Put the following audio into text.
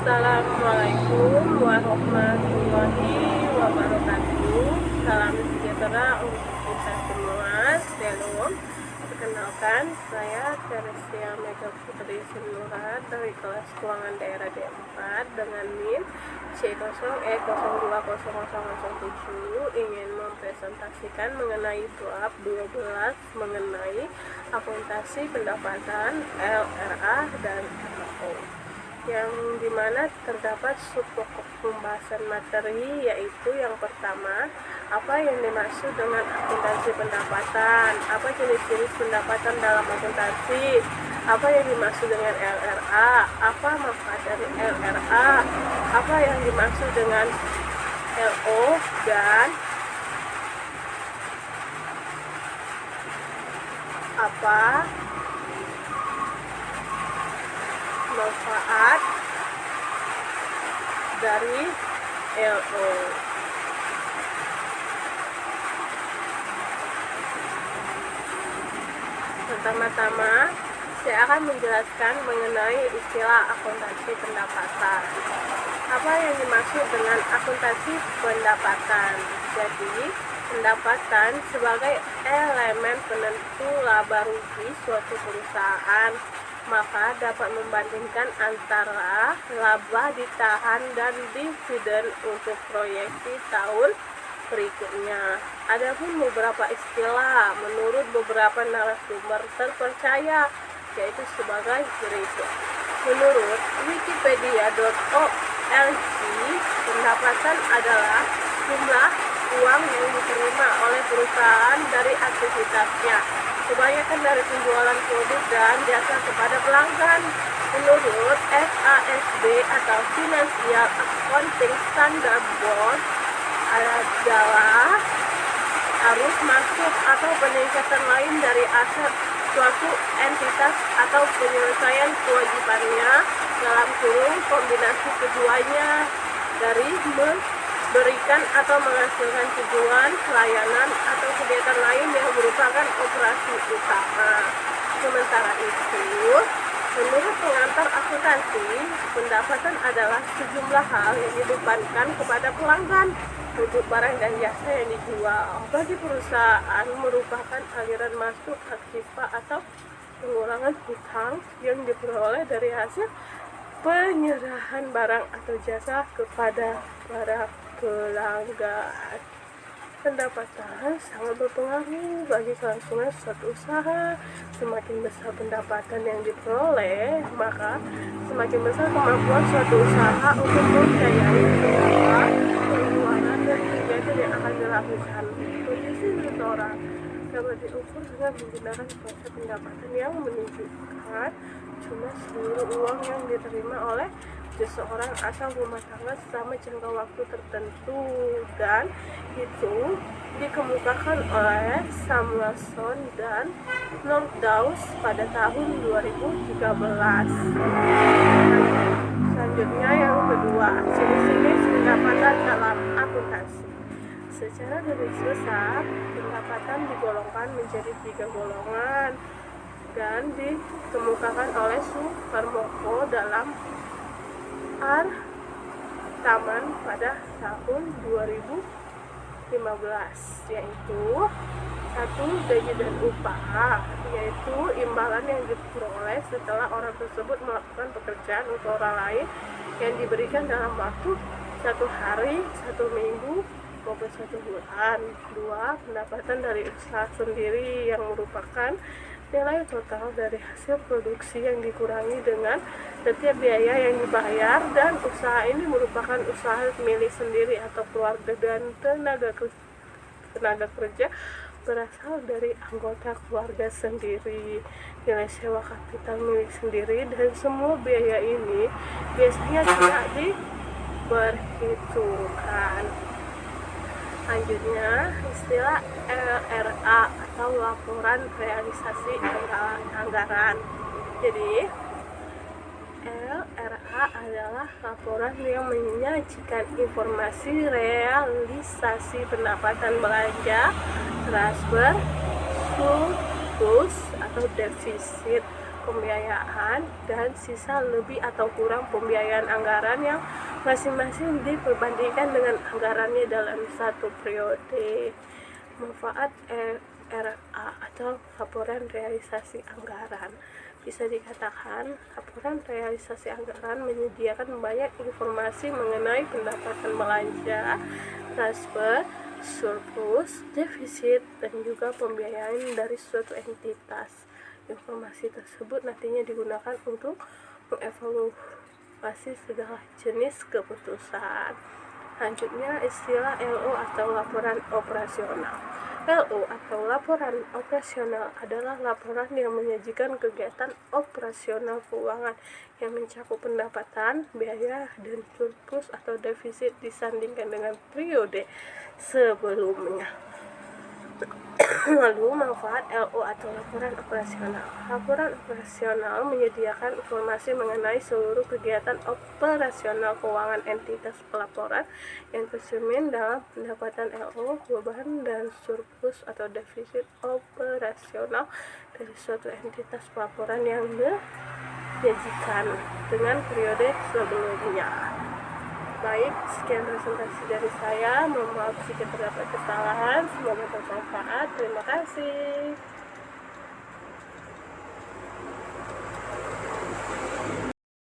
Assalamualaikum warahmatullahi wabarakatuh. Salam sejahtera untuk kita semua. Shalom. Perkenalkan, saya Teresia Mega Putri Sinurat dari kelas keuangan daerah D4 dengan NIM C0E020007 ingin mempresentasikan mengenai bab 12 mengenai akuntansi pendapatan LRA dan LO, yang dimana terdapat subpokok pembahasan materi, yaitu yang pertama, apa yang dimaksud dengan akuntansi pendapatan, apa jenis-jenis pendapatan dalam akuntansi, apa yang dimaksud dengan LRA, apa manfaat dari LRA, apa yang dimaksud dengan LO, dan apa manfaat dari LO. Pertama-tama, saya akan menjelaskan mengenai istilah akuntansi pendapatan. Apa yang dimaksud dengan akuntansi pendapatan? Jadi, pendapatan sebagai elemen penentu laba rugi suatu perusahaan, maka dapat membandingkan antara laba ditahan dan dividen untuk proyeksi tahun berikutnya. Adapun beberapa istilah menurut beberapa narasumber terpercaya, yaitu sebagai berikut. Menurut wikipedia.org, pendapatan adalah jumlah uang yang diterima oleh perusahaan dari aktivitasnya, kebanyakan dari penjualan produk dan jasa kepada pelanggan. Menurut FASB atau Financial Accounting Standard Board, adalah arus masuk atau peningkatan lain dari aset suatu entitas atau penyelesaian kewajibannya dalam kurung kombinasi keduanya dari memberikan atau menghasilkan tujuan, layanan, atau kegiatan lain yang merupakan operasi utama. Sementara itu, menurut pengantar akuntansi, pendapatan adalah sejumlah hal yang dibebankan kepada pelanggan untuk barang dan jasa yang dijual. Bagi perusahaan, merupakan aliran masuk aktiva atau pengurangan hutang yang diperoleh dari hasil penyerahan barang atau jasa kepada para pelanggan. Pendapatan sangat berpengaruh bagi kelangsungan suatu usaha. Semakin besar pendapatan yang diperoleh, maka semakin besar kemampuan suatu usaha untuk membiayai segala pengeluaran dan kegiatan yang akan dilakukan. Kondisi seseorang dapat diukur dengan menggunakan konsep pendapatan yang menunjukkan jumlah seluruh uang yang diterima oleh seseorang atau rumah tangga selama jangka waktu tertentu, dan itu dikemukakan oleh Samuelson dan Nordhaus pada tahun 2013. Selanjutnya yang kedua, jenis-jenis pendapatan dalam akuntansi. Secara garis besar, pendapatan digolongkan menjadi 3 golongan dan dikemukakan oleh Suparmoko dalam Taman pada tahun 2015, yaitu 1. Gaji dan upah, yaitu imbalan yang diperoleh setelah orang tersebut melakukan pekerjaan untuk orang lain yang diberikan dalam waktu 1 hari, 1 minggu, maupun 1 bulan. 2. Pendapatan dari usaha sendiri, yang merupakan nilai total dari hasil produksi yang dikurangi dengan setiap biaya yang dibayar, dan usaha ini merupakan usaha milik sendiri atau keluarga, dan tenaga kerja berasal dari anggota keluarga sendiri. Nilai sewa kapital milik sendiri, dan semua biaya ini biasanya tidak diperhitungkan. Selanjutnya, istilah LRA atau laporan realisasi anggaran. Jadi, LRA adalah laporan yang menyajikan informasi realisasi pendapatan belanja, transfer, surplus atau defisit, pembiayaan, dan sisa lebih atau kurang pembiayaan anggaran yang masing-masing diperbandingkan dengan anggarannya dalam satu periode. Manfaat RA atau laporan realisasi anggaran. Bisa dikatakan, laporan realisasi anggaran menyediakan banyak informasi mengenai pendapatan belanja, transfer, surplus, defisit, dan juga pembiayaan dari suatu entitas. Informasi tersebut nantinya digunakan untuk mengevaluasi segala jenis keputusan. Selanjutnya, istilah LO atau laporan operasional. LO atau laporan operasional adalah laporan yang menyajikan kegiatan operasional keuangan yang mencakup pendapatan, biaya, dan surplus atau defisit disandingkan dengan periode sebelumnya. Lalu, manfaat LO atau laporan operasional. Laporan operasional menyediakan informasi mengenai seluruh kegiatan operasional keuangan entitas pelaporan yang tercermin dalam pendapatan LO, beban, dan surplus atau defisit operasional dari suatu entitas pelaporan yang menyajikan dengan periode sebelumnya. Baik, sekian presentasi dari saya. Mohon maaf jika terdapat kesalahan. Semoga bermanfaat. Terima kasih.